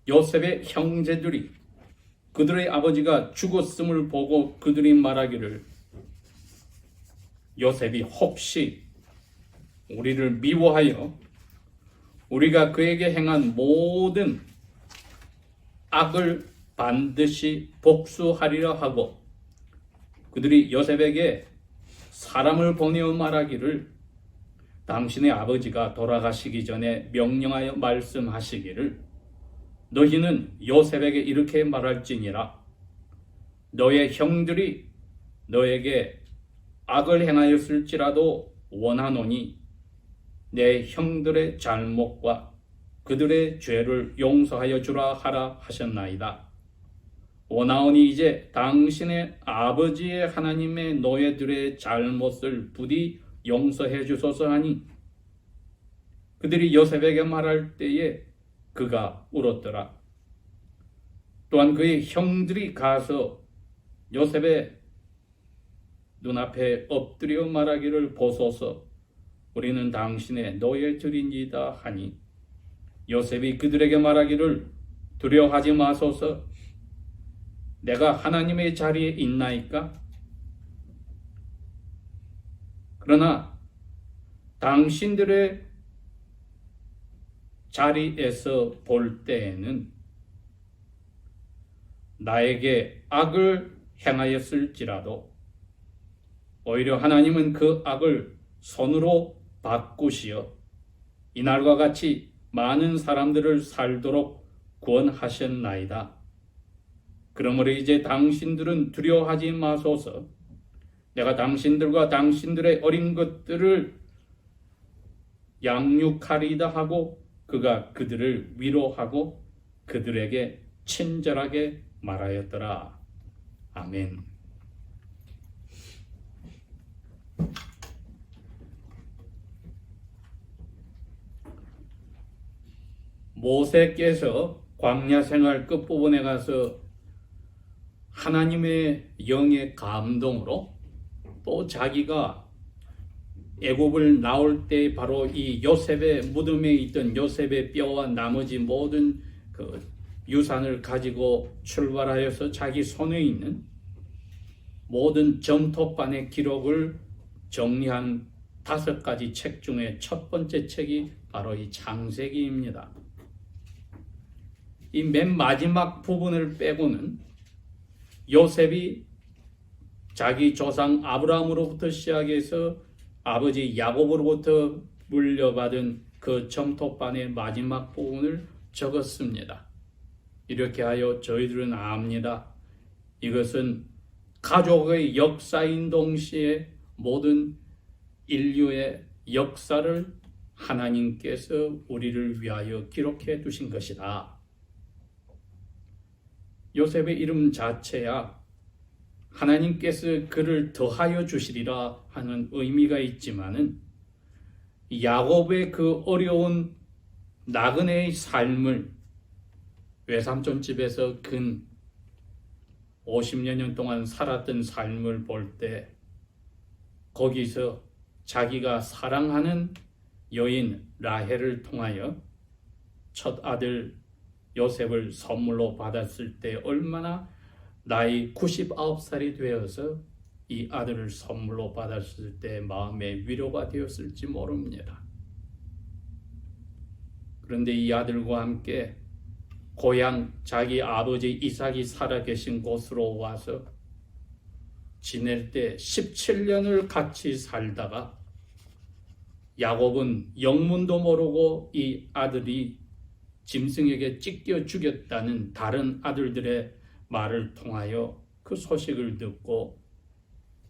요셉의 형제들이 그들의 아버지가 죽었음을 보고 그들이 말하기를, 요셉이 혹시 우리를 미워하여 우리가 그에게 행한 모든 악을 반드시 복수하리라 하고, 그들이 요셉에게 사람을 보내어 말하기를, 당신의 아버지가 돌아가시기 전에 명령하여 말씀하시기를, 너희는 요셉에게 이렇게 말할지니라, 너의 형들이 너에게 악을 행하였을지라도 원하노니 내 형들의 잘못과 그들의 죄를 용서하여 주라 하라 하셨나이다. 원하오니 이제 당신의 아버지의 하나님의 노예들의 잘못을 부디 용서해 주소서 하니, 그들이 요셉에게 말할 때에 그가 울었더라. 또한 그의 형들이 가서 요셉의 눈앞에 엎드려 말하기를, 보소서, 우리는 당신의 노예들이니이다 하니, 요셉이 그들에게 말하기를, 두려워하지 마소서, 내가 하나님의 자리에 있나이까? 그러나 당신들의 자리에서 볼 때에는 나에게 악을 행하였을지라도 오히려 하나님은 그 악을 선으로 바꾸시어 이날과 같이 많은 사람들을 살도록 구원하셨나이다. 그러므로 이제 당신들은 두려워하지 마소서, 내가 당신들과 당신들의 어린 것들을 양육하리이다 하고, 그가 그들을 위로하고 그들에게 친절하게 말하였더라. 아멘. 모세께서 광야 생활 끝부분에 가서 하나님의 영의 감동으로, 또 자기가 애굽을 나올 때 바로 이 요셉의 무덤에 있던 요셉의 뼈와 나머지 모든 그 유산을 가지고 출발하여서 자기 손에 있는 모든 점토판의 기록을 정리한 5가지 책 중에 첫 번째 책이 바로 이 창세기입니다. 이 맨 마지막 부분을 빼고는 요셉이 자기 조상 아브라함으로부터 시작해서 아버지 야곱으로부터 물려받은 그 점토판의 마지막 부분을 적었습니다. 이렇게 하여 저희들은 압니다. 이것은 가족의 역사인 동시에 모든 인류의 역사를 하나님께서 우리를 위하여 기록해 두신 것이다. 요셉의 이름 자체야 하나님께서 그를 더하여 주시리라 하는 의미가 있지만은, 야곱의 그 어려운 나그네의 삶을 외삼촌 집에서 근 50여 년 동안 살았던 삶을 볼 때, 거기서 자기가 사랑하는 여인 라헬을 통하여 첫 아들 요셉을 선물로 받았을 때 얼마나 나이 99살이 되어서 이 아들을 선물로 받았을 때 마음의 위로가 되었을지 모릅니다. 그런데 이 아들과 함께 고향 자기 아버지 이삭이 살아계신 곳으로 와서 지낼 때 17년을 같이 살다가, 야곱은 영문도 모르고 이 아들이 짐승에게 찢겨 죽였다는 다른 아들들의 말을 통하여 그 소식을 듣고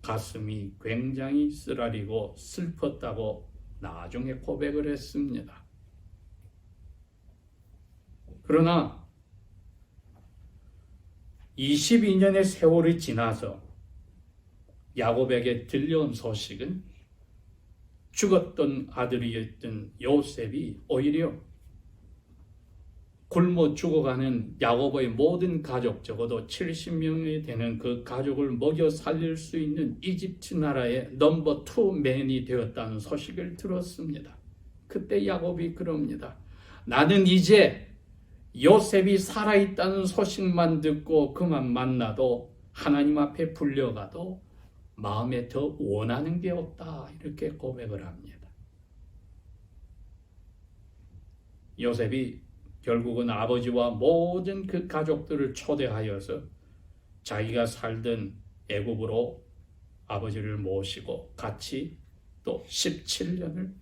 가슴이 굉장히 쓰라리고 슬펐다고 나중에 고백을 했습니다. 그러나 22년의 세월이 지나서 야곱에게 들려온 소식은 죽었던 아들이었던 요셉이 오히려 굶어 죽어가는 야곱의 모든 가족, 적어도 70명이 되는 그 가족을 먹여 살릴 수 있는 이집트 나라의 넘버 2맨이 되었다는 소식을 들었습니다. 그때 야곱이 그럽니다. 나는 이제 요셉이 살아있다는 소식만 듣고 그만 만나도 하나님 앞에 불려가도 마음에 더 원하는 게 없다, 이렇게 고백을 합니다. 요셉이 결국은 아버지와 모든 그 가족들을 초대하여서 자기가 살던 애굽으로 아버지를 모시고 같이 또 17년을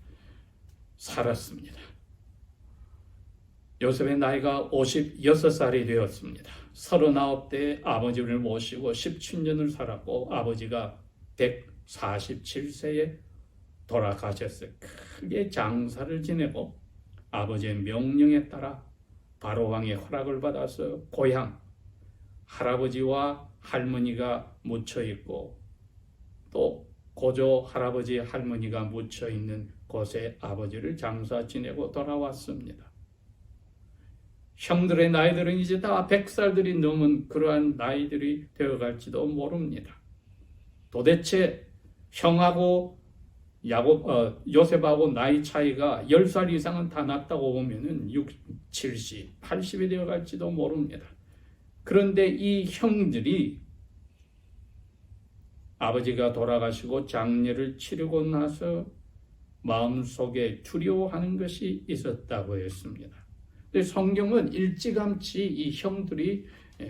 살았습니다. 요셉의 나이가 56살이 되었습니다. 39대에 아버지를 모시고 17년을 살았고 아버지가 147세에 돌아가셨어요. 크게 장사를 지내고 아버지의 명령에 따라 바로왕의 허락을 받아서 고향 할아버지와 할머니가 묻혀 있고 또 고조 할아버지 할머니가 묻혀 있는 곳에 아버지를 장사 지내고 돌아왔습니다. 형들의 나이들은 이제 다 100살들이 넘은 그러한 나이들이 되어갈지도 모릅니다. 도대체 형하고 요셉하고 나이 차이가 10살 이상은 다 났다고 보면은 60, 70, 80이 되어갈지도 모릅니다. 그런데 이 형들이 아버지가 돌아가시고 장례를 치르고 나서 마음속에 두려워하는 것이 있었다고 했습니다. 근데 성경은 일찌감치 이 형들이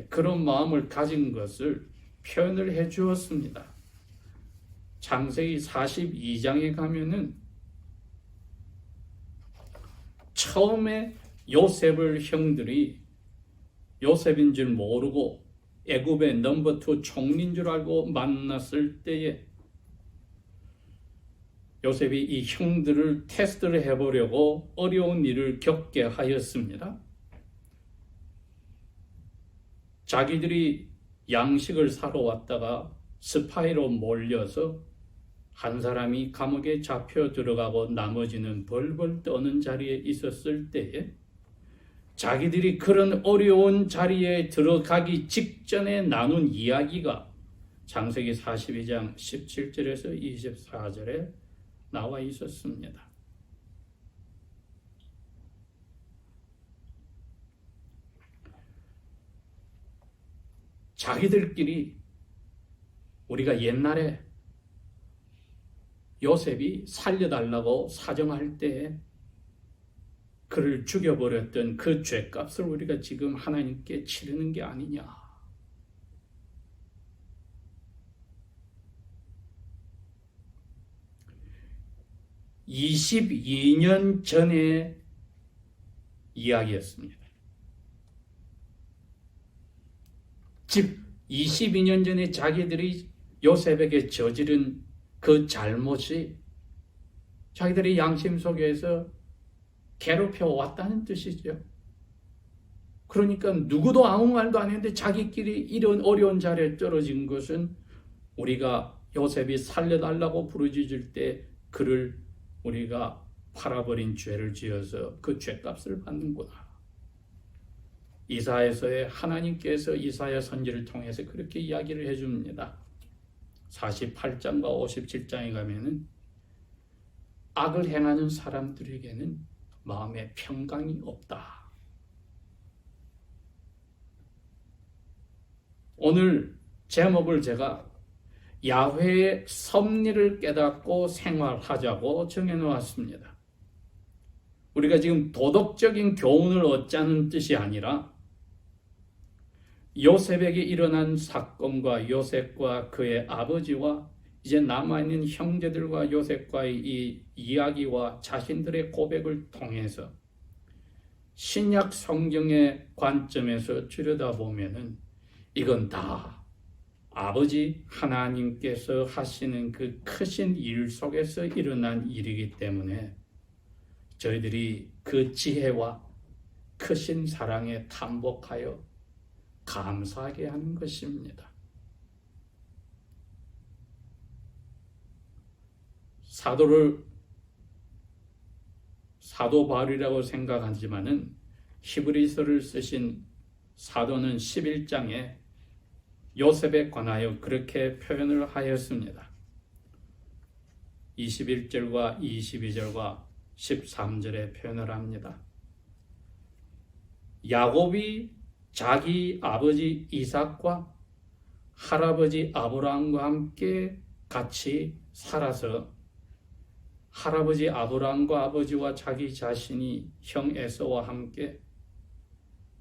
그런 마음을 가진 것을 표현을 해 주었습니다. 창세기 42장에 가면은 처음에 요셉을 형들이 요셉인 줄 모르고 애굽의 넘버 2 총리인 줄 알고 만났을 때에 요셉이 이 형들을 테스트를 해보려고 어려운 일을 겪게 하였습니다. 자기들이 양식을 사러 왔다가 스파이로 몰려서 한 사람이 감옥에 잡혀 들어가고 나머지는 벌벌 떠는 자리에 있었을 때에 자기들이 그런 어려운 자리에 들어가기 직전에 나눈 이야기가 창세기 42장 17절에서 24절에 나와 있었습니다. 자기들끼리 우리가 옛날에 요셉이 살려달라고 사정할 때 그를 죽여버렸던 그 죄값을 우리가 지금 하나님께 치르는 게 아니냐. (22년) 전의 이야기였습니다. 즉 22년 전에 자기들이 요셉에게 저지른 그 잘못이 자기들의 양심 속에서 괴롭혀 왔다는 뜻이죠. 그러니까 누구도 아무 말도 안 했는데 자기끼리 이런 어려운 자리에 떨어진 것은 우리가 요셉이 살려달라고 부르짖을 때 그를 우리가 팔아버린 죄를 지어서 그 죄값을 받는구나. 이사야서에 하나님께서 이사야 선지를 통해서 그렇게 이야기를 해줍니다. 48장과 57장에 가면은 악을 행하는 사람들에게는 마음에 평강이 없다. 오늘 제목을 제가 야훼의 섭리를 깨닫고 생활하자고 정해놓았습니다. 우리가 지금 도덕적인 교훈을 얻자는 뜻이 아니라 요셉에게 일어난 사건과 요셉과 그의 아버지와 이제 남아있는 형제들과 요셉과의 이 이야기와 자신들의 고백을 통해서 신약 성경의 관점에서 들여다보면은 이건 다 아버지 하나님께서 하시는 그 크신 일 속에서 일어난 일이기 때문에 저희들이 그 지혜와 크신 사랑에 탐복하여 감사하게 하는 것입니다. 사도 바울이라고 생각하지만은 히브리서를 쓰신 사도는 11장에 요셉에 관하여 그렇게 표현을 하였습니다. 21절과 22절과 13절에 표현을 합니다. 야곱이 자기 아버지 이삭과 할아버지 아브라함과 함께 같이 살아서 할아버지 아브라함과 아버지와 자기 자신이 형 에서와 함께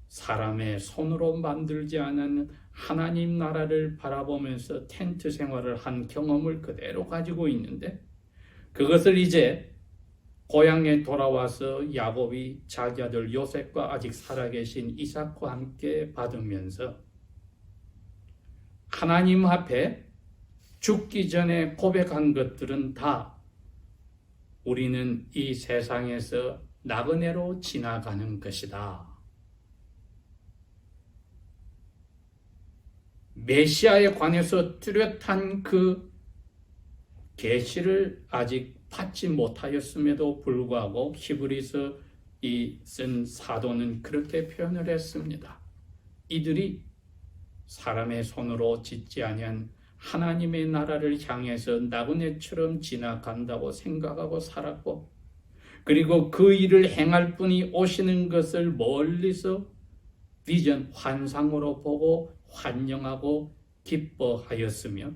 사람의 손으로 만들지 않은 하나님 나라를 바라보면서 텐트 생활을 한 경험을 그대로 가지고 있는데, 그것을 이제 고향에 돌아와서 야곱이 자기 아들 요셉과 아직 살아계신 이삭과 함께 받으면서 하나님 앞에 죽기 전에 고백한 것들은 다 우리는 이 세상에서 나그네로 지나가는 것이다. 메시아에 관해서 뚜렷한 그 계시를 아직 받지 못하였음에도 불구하고 히브리서 이 쓴 사도는 그렇게 표현을 했습니다. 이들이 사람의 손으로 짓지 아니한 하나님의 나라를 향해서 나그네처럼 지나간다고 생각하고 살았고, 그리고 그 일을 행할 분이 오시는 것을 멀리서 비전, 환상으로 보고 환영하고 기뻐하였으며,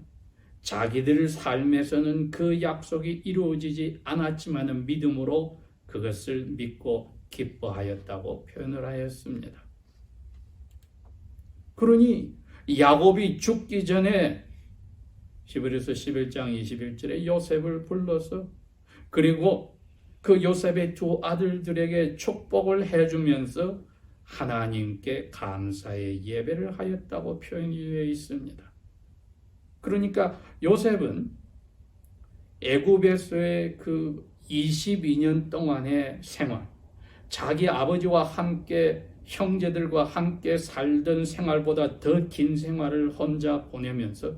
자기들 삶에서는 그 약속이 이루어지지 않았지만 믿음으로 그것을 믿고 기뻐하였다고 표현을 하였습니다. 그러니 야곱이 죽기 전에 히브리서 11장 21절에 요셉을 불러서, 그리고 그 요셉의 두 아들들에게 축복을 해주면서 하나님께 감사의 예배를 하였다고 표현이 되어 있습니다. 그러니까 요셉은 애굽에서의 그 22년 동안의 생활, 자기 아버지와 함께 형제들과 함께 살던 생활보다 더 긴 생활을 혼자 보내면서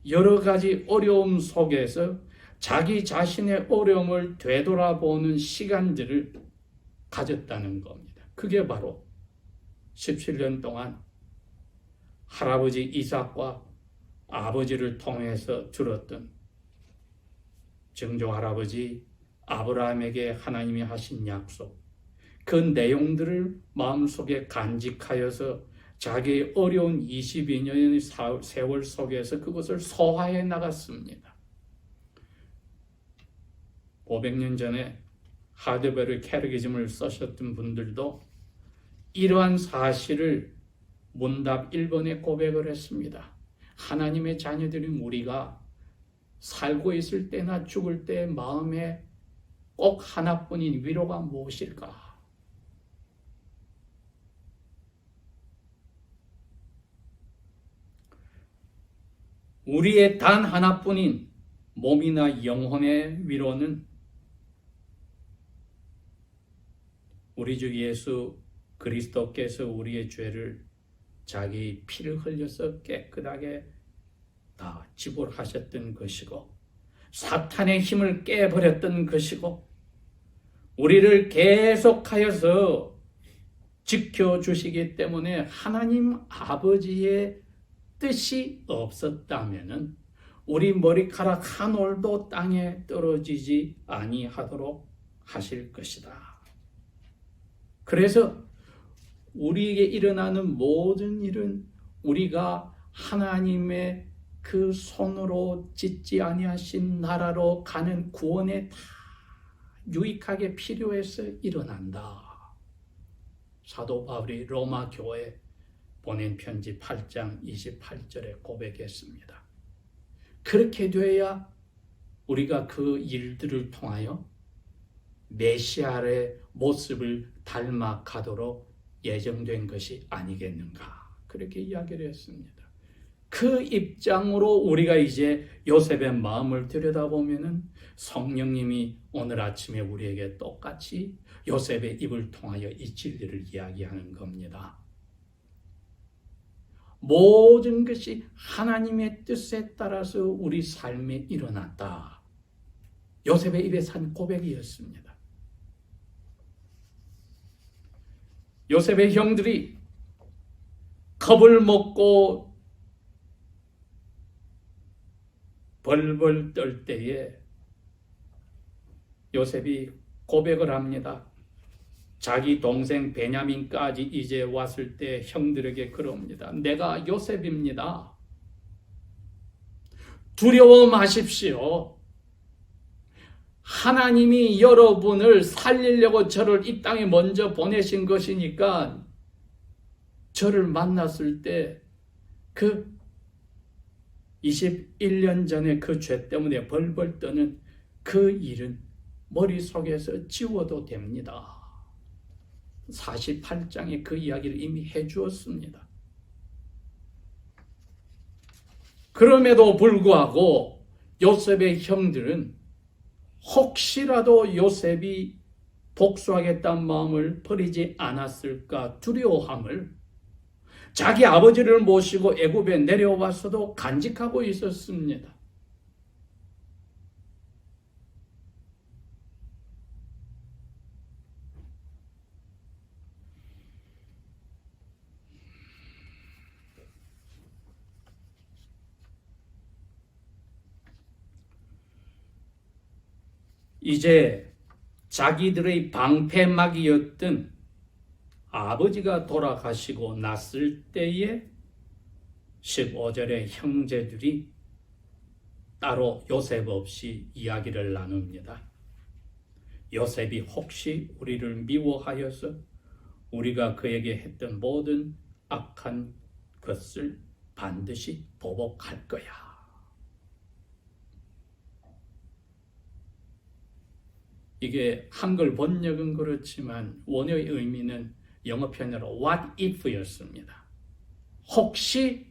여러 가지 어려움 속에서 자기 자신의 어려움을 되돌아보는 시간들을 가졌다는 겁니다. 그게 바로 17년 동안 할아버지 이삭과 아버지를 통해서 들었던 증조 할아버지 아브라함에게 하나님이 하신 약속, 그 내용들을 마음속에 간직하여서 자기의 어려운 22년의 세월 속에서 그것을 소화해 나갔습니다. 500년 전에 하드베르 캐르기즘을 쓰셨던 분들도 이러한 사실을 문답 1번에 고백을 했습니다. 하나님의 자녀들인 우리가 살고 있을 때나 죽을 때 마음에 꼭 하나뿐인 위로가 무엇일까? 우리의 단 하나뿐인 몸이나 영혼의 위로는 우리 주 예수 그리스도께서 우리의 죄를 자기 피를 흘려서 깨끗하게 다 지불하셨던 것이고, 사탄의 힘을 깨버렸던 것이고, 우리를 계속하여서 지켜주시기 때문에 하나님 아버지의 뜻이 없었다면 우리 머리카락 한 올도 땅에 떨어지지 아니하도록 하실 것이다. 그래서 우리에게 일어나는 모든 일은 우리가 하나님의 그 손으로 짓지 아니하신 나라로 가는 구원에 다 유익하게 필요해서 일어난다. 사도 바울이 로마 교회에 보낸 편지 8장 28절에 고백했습니다. 그렇게 돼야 우리가 그 일들을 통하여 메시아의 모습을 닮아가도록 예정된 것이 아니겠는가, 그렇게 이야기를 했습니다. 그 입장으로 우리가 이제 요셉의 마음을 들여다보면은 성령님이 오늘 아침에 우리에게 똑같이 요셉의 입을 통하여 이 진리를 이야기하는 겁니다. 모든 것이 하나님의 뜻에 따라서 우리 삶에 일어났다. 요셉의 입에서 한 고백이었습니다. 요셉의 형들이 겁을 먹고 벌벌 떨 때에 요셉이 고백을 합니다. 자기 동생 베냐민까지 이제 왔을 때 형들에게 그럽니다. 내가 요셉입니다. 두려워 마십시오. 하나님이 여러분을 살리려고 저를 이 땅에 먼저 보내신 것이니까 저를 만났을 때 그 21년 전에 그 죄 때문에 벌벌 떠는 그 일은 머릿속에서 지워도 됩니다. 48장에 그 이야기를 이미 해주었습니다. 그럼에도 불구하고 요셉의 형들은 혹시라도 요셉이 복수하겠다는 마음을 버리지 않았을까 두려워함을 자기 아버지를 모시고 애굽에 내려와서도 간직하고 있었습니다. 이제 자기들의 방패막이었던 아버지가 돌아가시고 났을 때에 15절에 형제들이 따로 요셉 없이 이야기를 나눕니다. 요셉이 혹시 우리를 미워하여서 우리가 그에게 했던 모든 악한 것을 반드시 보복할 거야. 이게 한글 번역은 그렇지만 원어의 의미는 영어 편으로 what if였습니다. 혹시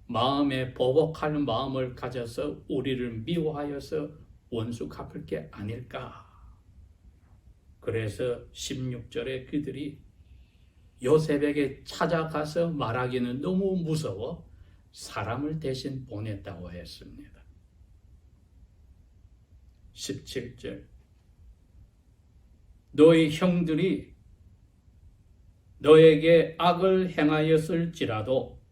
마음에 보복하는 마음을 가져서 우리를 미워하여서 원수 갚을 게 아닐까. 그래서 16절에 그들이 요셉에게 찾아가서 말하기는 너무 무서워 사람을 대신 보냈다고 했습니다. 17절 너희 형들이 너에게 악을 행하였을지라도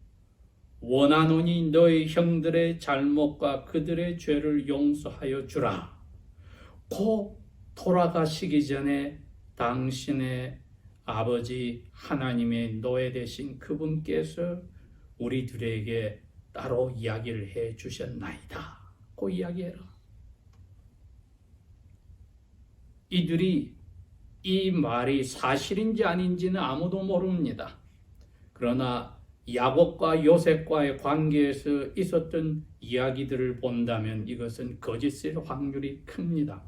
원하노니 너희 형들의 잘못과 그들의 죄를 용서하여 주라. 곧 돌아가시기 전에 당신의 아버지 하나님의 노예 되신 그분께서 우리들에게 따로 이야기를 해 주셨나이다. 그 이야기해라. 이들이 이 말이 사실인지 아닌지는 아무도 모릅니다. 그러나 야곱과 요셉과의 관계에서 있었던 이야기들을 본다면 이것은 거짓일 확률이 큽니다.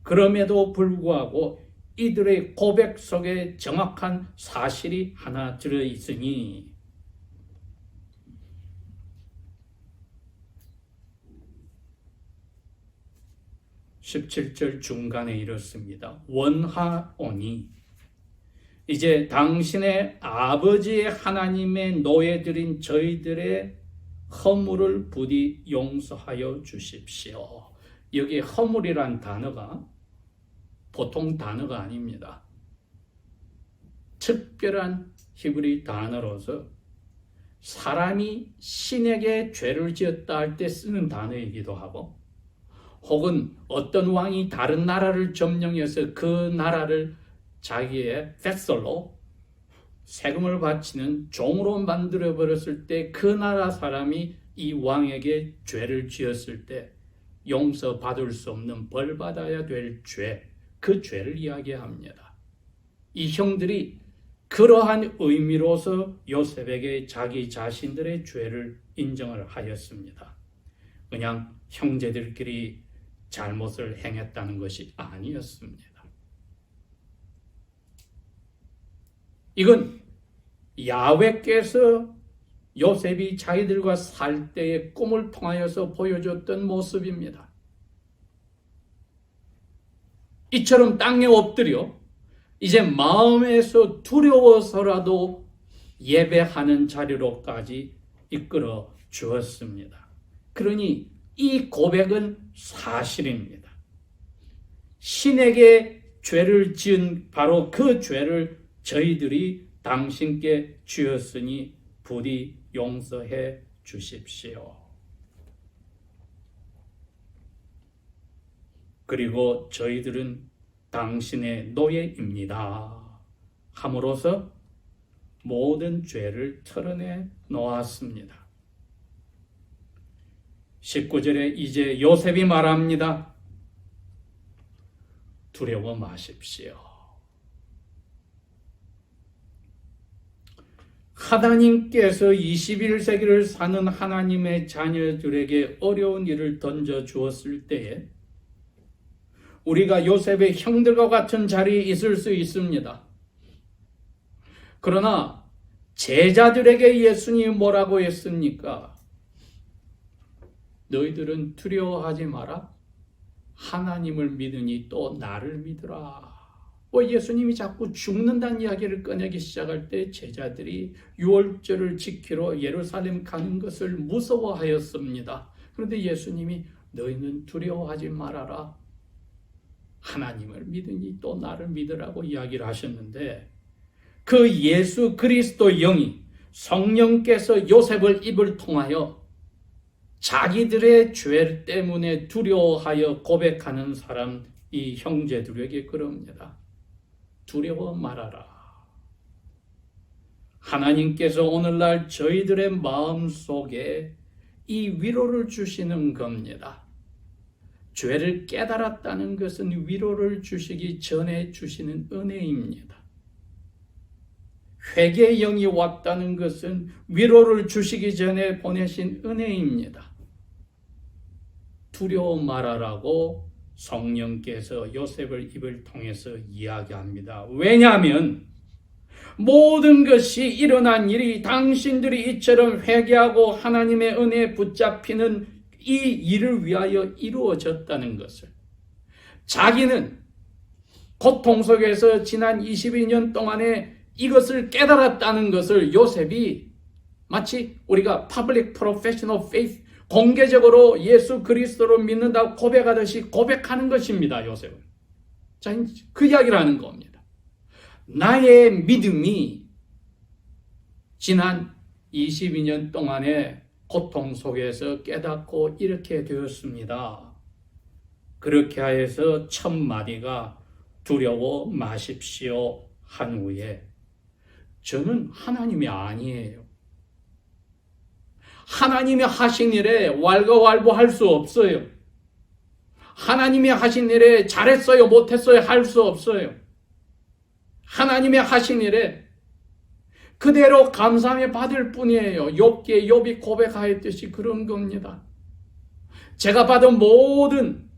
그럼에도 불구하고 이들의 고백 속에 정확한 사실이 하나 들어있으니 17절 중간에 이렇습니다. 원하오니 이제 당신의 아버지의 하나님의 노예들인 저희들의 허물을 부디 용서하여 주십시오. 여기 허물이란 단어가 보통 단어가 아닙니다. 특별한 히브리 단어로서 사람이 신에게 죄를 지었다 할 때 쓰는 단어이기도 하고 혹은 어떤 왕이 다른 나라를 점령해서 그 나라를 자기의 뱃설로 세금을 바치는 종으로 만들어버렸을 때 그 나라 사람이 이 왕에게 죄를 지었을 때 용서받을 수 없는 벌받아야 될 죄, 그 죄를 이야기합니다. 이 형들이 그러한 의미로서 요셉에게 자기 자신들의 죄를 인정을 하였습니다. 그냥 형제들끼리 잘못을 행했다는 것이 아니었습니다. 이건 야훼께서 요셉이 자기들과 살 때의 꿈을 통하여서 보여줬던 모습입니다. 이처럼 땅에 엎드려 이제 마음에서 두려워서라도 예배하는 자리로까지 이끌어 주었습니다. 그러니 이 고백은 사실입니다. 신에게 죄를 지은 바로 그 죄를 저희들이 당신께 지었으니 부디 용서해 주십시오. 그리고 저희들은 당신의 노예입니다 함으로써 모든 죄를 털어내 놓았습니다. 19절에 이제 요셉이 말합니다. 두려워 마십시오. 하나님께서 21세기를 사는 하나님의 자녀들에게 어려운 일을 던져 주었을 때에 우리가 요셉의 형들과 같은 자리에 있을 수 있습니다. 그러나 제자들에게 예수님이 뭐라고 했습니까? 너희들은 두려워하지 마라. 하나님을 믿으니 또 나를 믿으라. 예수님이 자꾸 죽는다는 이야기를 꺼내기 시작할 때 제자들이 유월절을 지키러 예루살렘 가는 것을 무서워하였습니다. 그런데 예수님이 너희는 두려워하지 말아라. 하나님을 믿으니 또 나를 믿으라고 이야기를 하셨는데 그 예수 그리스도 영이 성령께서 요셉을 입을 통하여 자기들의 죄 때문에 두려워하여 고백하는 사람 이 형제들에게 그럽니다. 두려워 말아라. 하나님께서 오늘날 저희들의 마음속에 이 위로를 주시는 겁니다. 죄를 깨달았다는 것은 위로를 주시기 전에 주시는 은혜입니다. 회개의 영이 왔다는 것은 위로를 주시기 전에 보내신 은혜입니다. 두려워 말아라고 성령께서 요셉을 입을 통해서 이야기합니다. 왜냐하면 모든 것이 일어난 일이 당신들이 이처럼 회개하고 하나님의 은혜에 붙잡히는 이 일을 위하여 이루어졌다는 것을, 자기는 고통 속에서 지난 22년 동안에 이것을 깨달았다는 것을 요셉이 마치 우리가 public professional faith, 공개적으로 예수 그리스도를 믿는다고 고백하듯이 고백하는 것입니다. 요셉은. 자, 그 이야기를 하는 겁니다. 나의 믿음이 지난 22년 동안의 고통 속에서 깨닫고 이렇게 되었습니다. 그렇게 하여서 첫 마디가 두려워 마십시오 한 후에 저는 하나님이 아니에요. 하나님이 하신 일에 왈가왈부할 수 없어요. 하나님이 하신 일에 잘했어요, 못했어요 할 수 없어요. 하나님이 하신 일에 그대로 감사함에 받을 뿐이에요. 욥이 고백하였듯이 그런 겁니다. 제가 받은 모든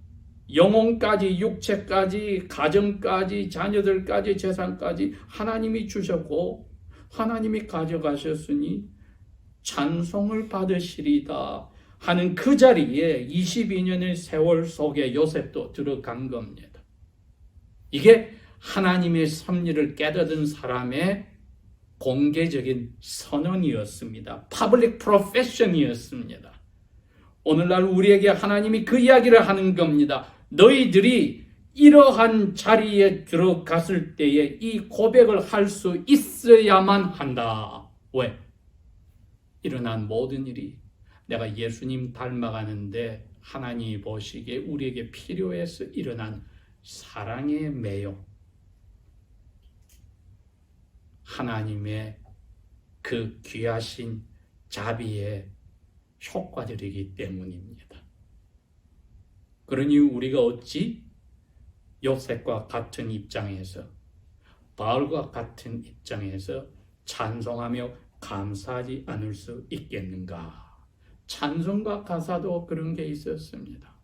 영혼까지, 육체까지, 가정까지, 자녀들까지, 재산까지 하나님이 주셨고 하나님이 가져가셨으니 찬송을 받으시리다 하는 그 자리에 22년의 세월 속에 요셉도 들어간 겁니다. 이게 하나님의 섭리를 깨닫은 사람의 공개적인 선언이었습니다. 퍼블릭 프로페션이었습니다. 오늘날 우리에게 하나님이 그 이야기를 하는 겁니다. 너희들이 이러한 자리에 들어갔을 때에 이 고백을 할 수 있어야만 한다. 왜? 일어난 모든 일이 내가 예수님 닮아가는데 하나님이 보시기에 우리에게 필요해서 일어난 사랑의 매요, 하나님의 그 귀하신 자비의 효과들이기 때문입니다. 그러니 우리가 어찌 요셉과 같은 입장에서, 바울과 같은 입장에서 찬송하며 감사하지 않을 수 있겠는가? 찬송과 가사도 그런 게 있었습니다.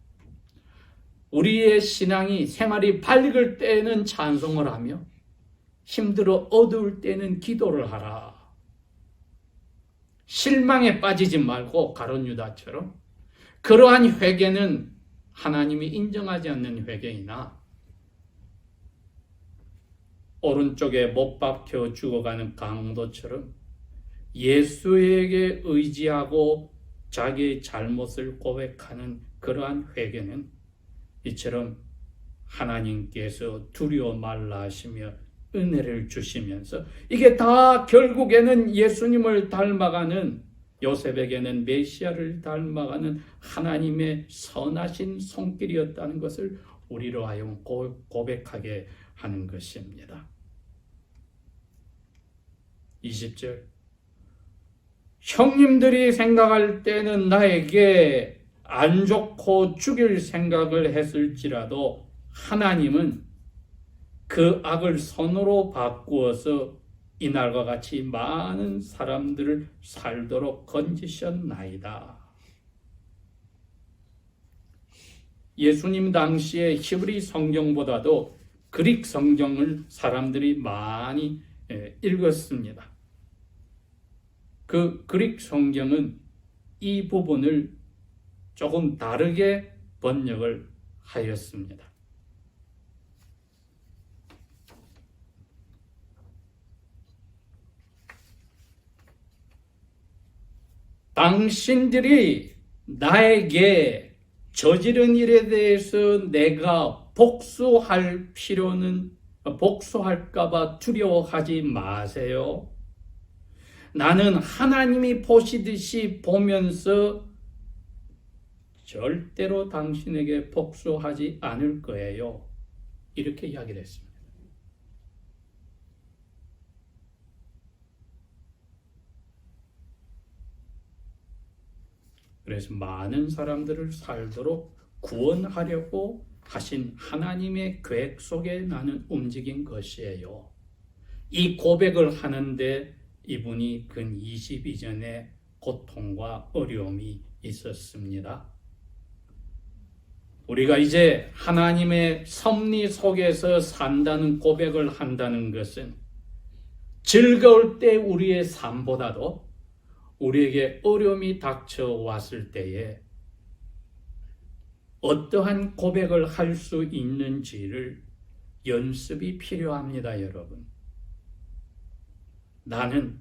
우리의 신앙이 생활이 밝을 때에는 찬송을 하며 힘들어 어두울 때는 기도를 하라. 실망에 빠지지 말고 가룟 유다처럼 그러한 회개는 하나님이 인정하지 않는 회개이나 오른쪽에 못 박혀 죽어가는 강도처럼 예수에게 의지하고 자기의 잘못을 고백하는 그러한 회개는 이처럼 하나님께서 두려워 말라 하시며 은혜를 주시면서 이게 다 결국에는 예수님을 닮아가는 요셉에게는 메시아를 닮아가는 하나님의 선하신 손길이었다는 것을 우리로 하여금 고백하게 하는 것입니다. 20절, 형님들이 생각할 때는 나에게 안 좋고 죽일 생각을 했을지라도 하나님은 그 악을 선으로 바꾸어서 이날과 같이 많은 사람들을 살도록 건지셨나이다. 예수님 당시에 히브리 성경보다도 그릭 성경을 사람들이 많이 읽었습니다. 그 그릭 성경은 이 부분을 조금 다르게 번역을 하였습니다. 당신들이 나에게 저지른 일에 대해서 내가 복수할까봐 두려워하지 마세요. 나는 하나님이 보시듯이 보면서 절대로 당신에게 복수하지 않을 거예요. 이렇게 이야기를 했습니다. 그래서 많은 사람들을 살도록 구원하려고 하신 하나님의 계획 속에 나는 움직인 것이에요. 이 고백을 하는데 이분이 근 22년의 고통과 어려움이 있었습니다. 우리가 이제 하나님의 섭리 속에서 산다는 고백을 한다는 것은 즐거울 때 우리의 삶보다도 우리에게 어려움이 닥쳐왔을 때에 어떠한 고백을 할 수 있는지를 연습이 필요합니다, 여러분. 나는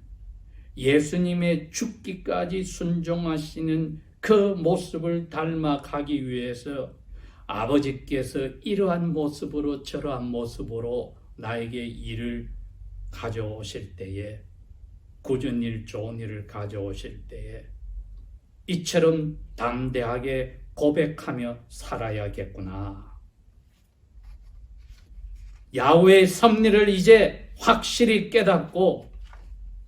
예수님의 죽기까지 순종하시는 그 모습을 닮아가기 위해서 아버지께서 이러한 모습으로 저러한 모습으로 나에게 일을 가져오실 때에, 굳은 일, 좋은 일을 가져오실 때에 이처럼 담대하게 고백하며 살아야겠구나. 야훼의 섭리를 이제 확실히 깨닫고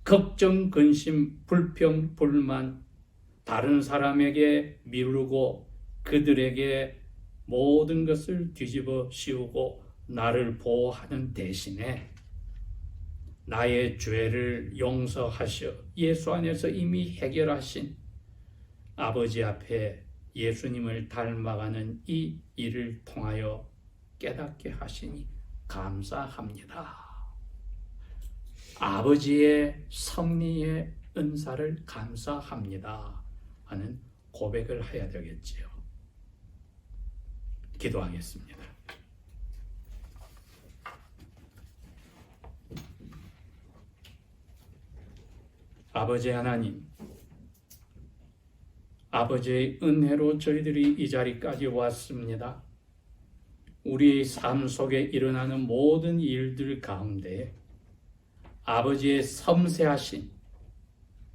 걱정, 근심, 불평, 불만 다른 사람에게 미루고 그들에게 모든 것을 뒤집어 씌우고 나를 보호하는 대신에 나의 죄를 용서하셔 예수 안에서 이미 해결하신 아버지 앞에 예수님을 닮아가는 이 일을 통하여 깨닫게 하시니 감사합니다. 아버지의 섭리의 은사를 감사합니다 하는 고백을 해야 되겠지요. 기도하겠습니다. 아버지 하나님, 아버지의 은혜로 저희들이 이 자리까지 왔습니다. 우리의 삶 속에 일어나는 모든 일들 가운데 아버지의 섬세하신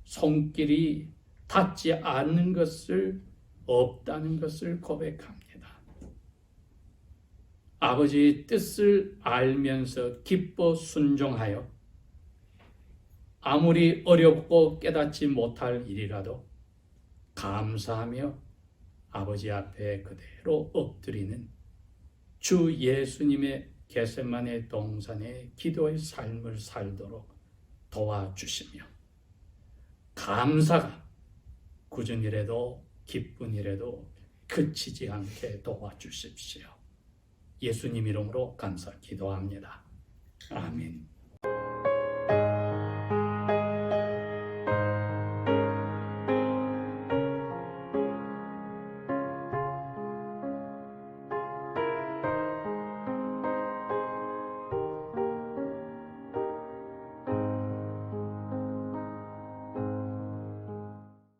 손길이 닿지 않는 것을 없다는 것을 고백합니다. 아버지의 뜻을 알면서 기뻐 순종하여 아무리 어렵고 깨닫지 못할 일이라도 감사하며 아버지 앞에 그대로 엎드리는 주 예수님의 겟세마네 동산의 기도의 삶을 살도록 도와주시며 감사가 굳은 일에도 기쁜 일에도 그치지 않게 도와주십시오. 예수님 이름으로 감사 기도합니다. 아멘.